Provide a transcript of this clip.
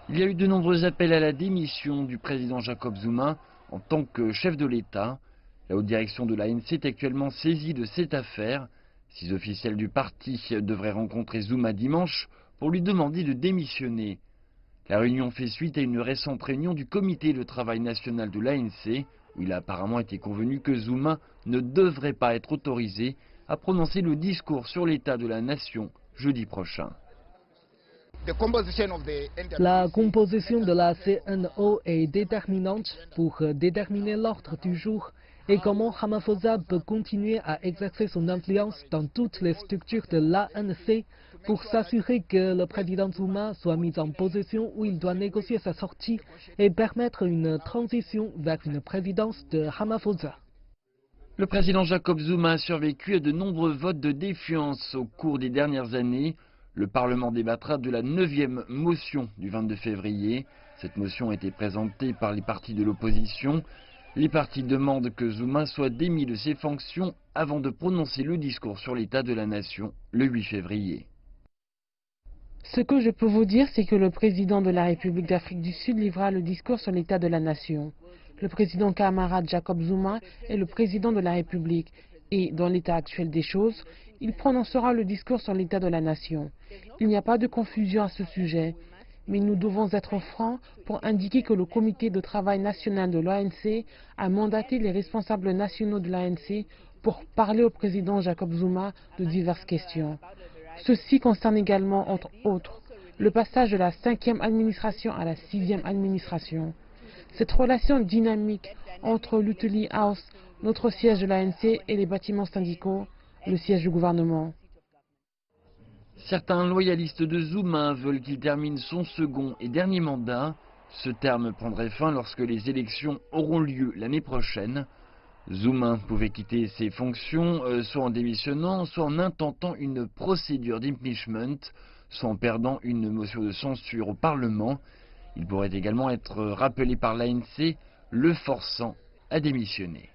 Il y a eu de nombreux appels à la démission du président Jacob Zuma en tant que chef de l'État. La haute direction de l'ANC est actuellement saisie de cette affaire. 6 officiels du parti devraient rencontrer Zuma dimanche pour lui demander de démissionner. La réunion fait suite à une récente réunion du comité de travail national de l'ANC, où il a apparemment été convenu que Zuma ne devrait pas être autorisé à prononcer le discours sur l'état de la nation jeudi prochain. La composition de la CNO est déterminante pour déterminer l'ordre du jour et comment Ramaphosa peut continuer à exercer son influence dans toutes les structures de l'ANC pour s'assurer que le président Zuma soit mis en position où il doit négocier sa sortie et permettre une transition vers une présidence de Ramaphosa. Le président Jacob Zuma a survécu à de nombreux votes de défiance au cours des dernières années. Le Parlement débattra de la 9e motion du 22 février. Cette motion a été présentée par les partis de l'opposition. Les partis demandent que Zuma soit démis de ses fonctions avant de prononcer le discours sur l'état de la nation le 8 février. Ce que je peux vous dire, c'est que le président de la République d'Afrique du Sud livrera le discours sur l'état de la nation. Le président camarade Jacob Zuma est le président de la République et, dans l'état actuel des choses, il prononcera le discours sur l'état de la nation. Il n'y a pas de confusion à ce sujet, mais nous devons être francs pour indiquer que le comité de travail national de l'ANC a mandaté les responsables nationaux de l'ANC pour parler au président Jacob Zuma de diverses questions. Ceci concerne également, entre autres, le passage de la 5e administration à la 6e administration. Cette relation dynamique entre l'Uteli House, notre siège de l'ANC, et les bâtiments syndicaux, le siège du gouvernement. Certains loyalistes de Zuma veulent qu'il termine son second et dernier mandat. Ce terme prendrait fin lorsque les élections auront lieu l'année prochaine. Zuma pouvait quitter ses fonctions soit en démissionnant, soit en intentant une procédure d'impeachment, soit en perdant une motion de censure au Parlement. Il pourrait également être rappelé par l'ANC, le forçant à démissionner.